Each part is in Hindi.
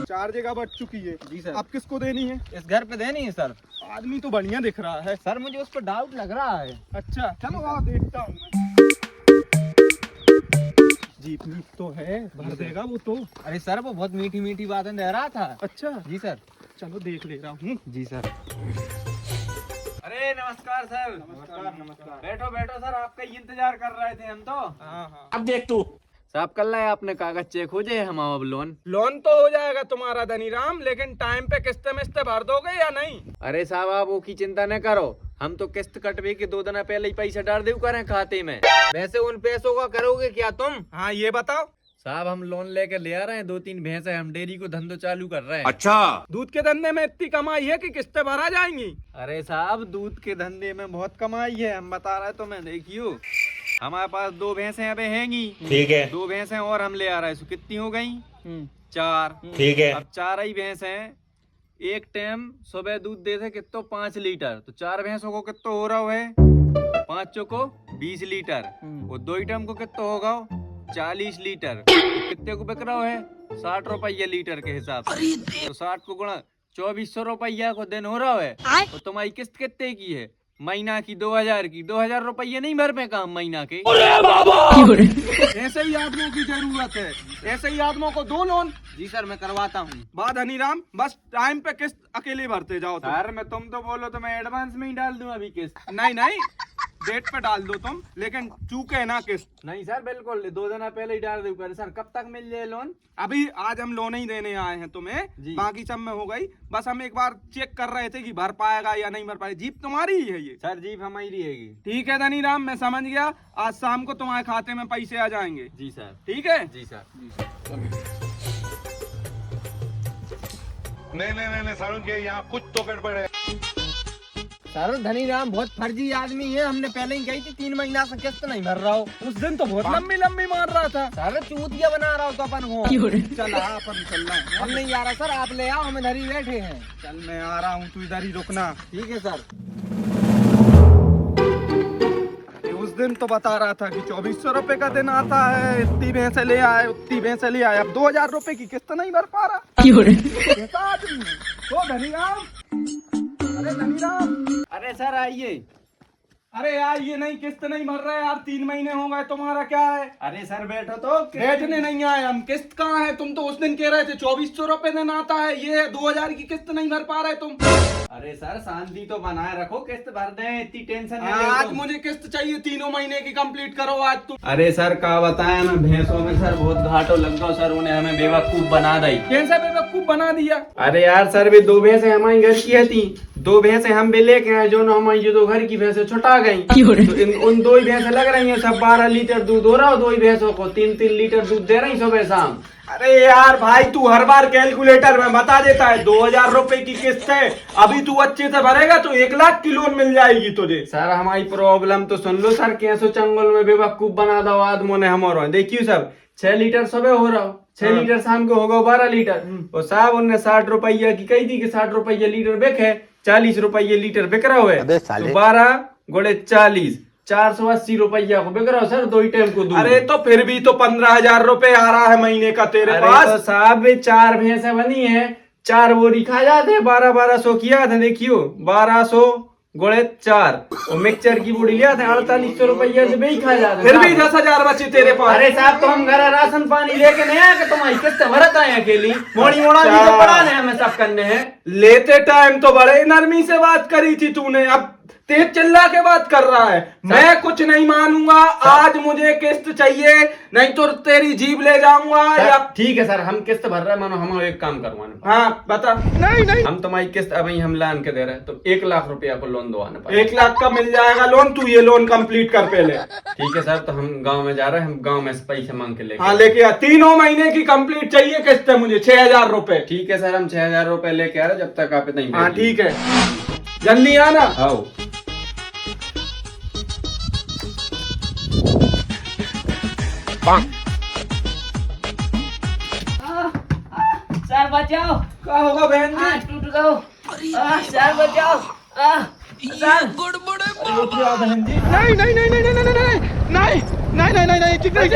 4 जगह बढ़ चुकी है। जी सर। अब किसको देनी है? इस घर पे देनी है सर। आदमी तो बढ़िया दिख रहा है सर मुझे उस पर डाउट लग रहा है। अच्छा चलो आओ देखता हूँ मैं। जीप तो है, भर देगा वो तो। अरे सर वो बहुत मीठी मीठी बातें दे रहा था। अच्छा जी सर। चलो देख ले रहा हूँ। जी सर। अरे नमस्कार सर। नमस्कार। बैठो बैठो सर, आपका ही इंतजार कर रहे थे हम तो। हाँ। अब देख तू साहब, कल लाए आपने कागज चेक हो जाए हम अब लोन। लोन तो हो जाएगा तुम्हारा धनीराम, लेकिन टाइम पे किस्ते मिस्ते भर दोगे या नहीं? अरे साहब आप वो की चिंता न करो, हम तो किस्त कटवे के 2 दिन पहले ही पैसा डाल देव करें खाते में। वैसे उन पैसों का करोगे क्या तुम? हाँ ये बताओ। साहब हम लोन लेकर ले आ रहे हैं, 2-3 भैंस है, हम डेयरी को धंधो चालू कर रहे हैं। अच्छा, दूध के धंधे में इतनी कमाई है कि किस्तें भरा जाएंगी? अरे साहब दूध के धंधे में बहुत कमाई है, हम बता रहे तो मैं देखियो। हमारे पास 2 भैंसें अबे हैंगी। ठीक है। 2 भैंसें और हम ले आ रहे हैं, कितनी हो गई? 4। ठीक है। अब 4 ही भैंस हैं, एक टाइम सुबह दूध देते कितो 5 लीटर, तो 4 भैंसों को कितो हो रहा है? 5 को 20 लीटर, और 2 ही टाइम को कितो होगा? 40 लीटर। तो कितने को बिक रहा है? 60 रुपया लीटर के हिसाब से। तो 60 को गुणा 2400 रुपया को दिन हो रहा है। और तुम्हारी किस्त कितने की है? महीना की 2000 की। 2000 रुपये नहीं भर पे काम महीना के। ऐसे ही आदमियों की जरूरत है, ऐसे ही आदमियों को दो लोन। जी सर मैं करवाता हूँ। बात हनीराम, बस टाइम पे किस्त अकेले भरते जाओ तुम। सर मैं तुम तो बोलो तो मैं एडवांस में ही डाल दूं अभी किस्त। नहीं डेट पे डाल दो तुम, लेकिन चूके ना किस्त। नहीं सर बिल्कुल 2 दिन पहले ही डाल दूं कर। सर कब तक मिल जाए लोन? अभी आज हम लोन ही देने आए हैं तुम्हें, बाकी सब में हो गई। बस हम एक बार चेक कर रहे थे कि भर पाएगा या नहीं भर पाएगा। जीप तुम्हारी ही है ये? सर जीप हमारी रहेगी। ठीक है धनीराम, मैं समझ गया। आज शाम को तुम्हारे खाते में पैसे आ जाएंगे। जी सर। ठीक है? जी सर। नहीं सारुण के यहाँ कुछ तो गड़बड़ है। सर धनीराम बहुत फर्जी आदमी है, हमने पहले ही कही थी 3 महीना से किस्त नहीं भर रहा हो। उस दिन तो बहुत लंबी मार रहा था। सर चूतिया बना रहा हो तो अपन को। चल अपन चल रहे हैं। हम नहीं आ रहा सर, आप ले आओ, हम इधर ही बैठे हैं। चल मैं आ रहा हूँ, तू इधर ही रुकना। ठीक है सर। उस दिन तो बता रहा था कि 2400 रुपए का दिन आता है, इतनी भैंसे ले आए उतनी भैंसे ले आए। अब 2000 रुपए की किस्त नहीं भर पा रहा। कैसा आदमी है? तो धनीराम, अरे धनीराम, अरे सर आइए। अरे यार ये नहीं, किस्त नहीं भर रहे यार, 3 महीने हो गए। तुम्हारा क्या है? अरे सर बैठो तो। बैठने नहीं आए हम। किस्त कहाँ है? तुम तो उस दिन कह रहे थे 2400 रुपए दिन आता है, ये 2000 की किस्त नहीं भर पा रहे तुम। अरे सर शांति तो बनाए रखो, किस्त भर दें, इतनी टेंशन नहीं आज मुझे किस्त चाहिए, 3 महीने की कंप्लीट करो आज तुम। अरे सर का बताया मैं, भैंसों में सर बहुत घाटो लग गया सर, उन्हें हमें बेवकूफ बना दी। कैसा बेवकूफ बना दिया? अरे यार सर भी 2 भैंसे हमारी घर की थी, 2 भैंसे हम भी लेके आए, जो ना हमारी जो 2 घर की भैंसे छुटा गई। तो उन 2 ही भैंसे लग रही है, सब 12 लीटर दूध हो रहा हो 2 ही भैंसों को, 3-3 लीटर दूध दे रही सुबह शाम। अरे यार भाई तू हर बार कैलकुलेटर में बता देता है 2000 रुपए की किस्त है। अभी तू अच्छे से भरेगा तो 1 लाख की लोन मिल जाएगी तुझे। सर हमारी प्रॉब्लम तो सुन लो सर, कैसो चंगल में बेवकूफ बना दो आदमों ने हमारा। देखियो सब 6 लीटर सुबह हो रहा हो, 6 लीटर शाम को होगा 12 लीटर। और साहब उनने 60 रुपया की कही थी कि 60 रुपया लीटर बिक है, 40 रुपये लीटर बिक रहा है। तो 12 गुणे 40, 480 रुपया को बिक रहा हो सर 2 ही टाइम को दूध। अरे तो फिर भी तो 15,000 रुपए आ रहा है महीने का तेरे पास। तो साहब 4 भैंसे बनी है, 4 बोरी खा जाते हैं, 1200 किया था। देखियो 1200 गुणे 4 और मिक्सचर की बोरी लिया था 4800 रुपया से भी खा जाते। फिर भी 10,000 बचे तेरे पास। अरे साहब तो हम घर राशन पानी लेके नहीं आए कि तुम्हारी किस्त भरत आए अकेली, मोड़ी मोड़ा भी तो पड़ा है, हमें सब करने हैं। लेते टाइम तो बड़े नरमी से बात करी थी तूने, अब तेज चिल्ला के बात कर रहा है। मैं कुछ नहीं मानूंगा, आज मुझे किस्त चाहिए, नहीं तो तेरी जीभ ले जाऊंगा। या ठीक है सर हम किस्त भर रहे हैं, मानो हम एक काम करवाने। हाँ बता। नहीं हम तुम्हारी किस्त अभी हम लान के दे रहे हैं, तो 1 लाख रुपया को लोन दवाने पाए। 1 लाख का मिल जाएगा लोन, तू ये लोन कंप्लीट कर पहले। ठीक है सर, तो हम गांव में जा रहे हैं, हम गांव में से पैसे मांग के लेके। हाँ लेके आ, 3 महीने की कंप्लीट चाहिए किस्त है मुझे, 6,000 रुपए। ठीक है सर हम 6,000 रुपए लेके आ रहे हैं, जब तक आप नहीं। हाँ ठीक है, जल्दी आना। आओ। सर बचाओ। क्या होगा बहन जी? टूट गया। सर बचाओ। सर उठ जाओ बहन जी। नहीं नहीं नहीं नहीं नहीं नहीं नहीं नहीं नहीं नहीं नहीं नहीं, ठीक नहीं।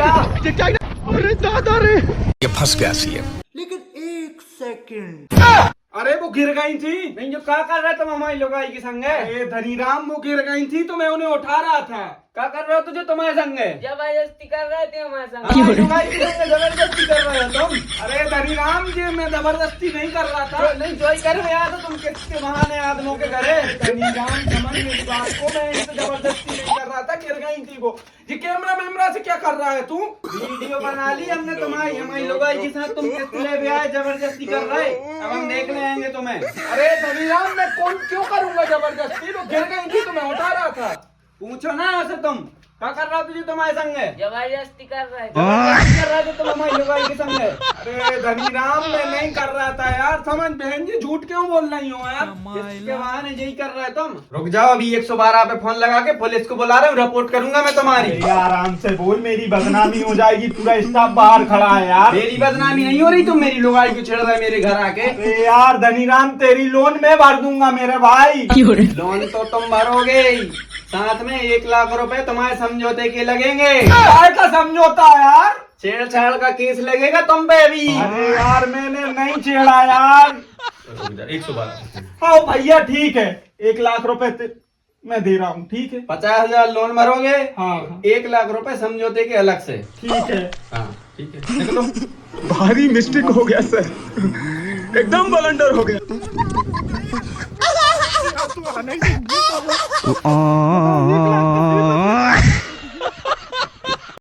अरे दादा रे, ये फंस गया सीएम। लेकिन 1 अरे वो गिर गई थी। नहीं जो क्या कर रहा तुम हमारी लोगाई के संग है? अरे धनीराम वो गिर गई थी तो मैं उन्हें उठा रहा था। क्या कर रहे हो तुझे तुम्हारे संग है? जबरदस्ती कर रहे थे हमारे संग। हमारी लोगाई के संग जबरदस्ती कर रहे हो तुम? अरे धनीराम जी मैं जबरदस्ती नहीं कर रहा था। नहीं जो ही कर रहे तो तुम किसके बहाने आदमों के घरे? धनीराम समझ मेरी बात को, मैं इनसे जबरदस्ती नहीं कर रहा था, गिर गई थी वो। ये कैमरा मेमरा से क्या कर रहा है तू? वीडियो बना ली हमने तुम्हारी, हमारी लोगाई के साथ तुम किस ले भी आए जबरदस्ती कर रहे? अब हम देख ले आएंगे तुम्हें। अरे धनीराम मैं कौन क्यों करूंगा जबरदस्ती, वो गिर गई थी तो मैं उठा रहा था। पूछो ना उसे तुम क्या कर रहा तुझे तुम्हारे संग है? जबरदस्ती कर रहे थे। जबरदस्ती कर रहे थे तुम हमारी लोगाई के संग है। अरे धनीराम मैं नहीं कर रहा था यार, समझ बहन जी झूठ क्यों बोल रही हो यार? किसके बहाने यही कर रहे तुम? रुक जाओ अभी 112 पे फोन लगा के पुलिस को बुला रहा हूँ, रिपोर्ट करूंगा मैं तुम्हारी। अरे आराम से बोल, मेरी बदनामी हो जाएगी, पूरा स्टाफ बाहर खड़ा है यार। मेरी बदनामी नहीं हो रही, तुम मेरी लोगाई को छेड़ रहे मेरे घर आके। अरे यार धनीराम तेरी लोन मैं भर दूंगा मेरे भाई। लोन तो तुम भरोगे ही, साथ में 1 लाख रुपए तुम्हारे समझौते के लगेंगे। काय का समझौता यार? छेड़छाड़ का केस लगेगा तुम पे भी। अरे यार मैंने नहीं छेड़ा यार। 112 हाँ भैया ठीक है, 1 लाख रुपए मैं दे रहा हूँ, ठीक है। 50,000 लोन भरोगे, हाँ 1 लाख रुपए समझौते के अलग से। ठीक है। हाँ ठीक है निकलो। भारी मिस्टेक हो गया सर, एकदम बलंडर हो गया। आ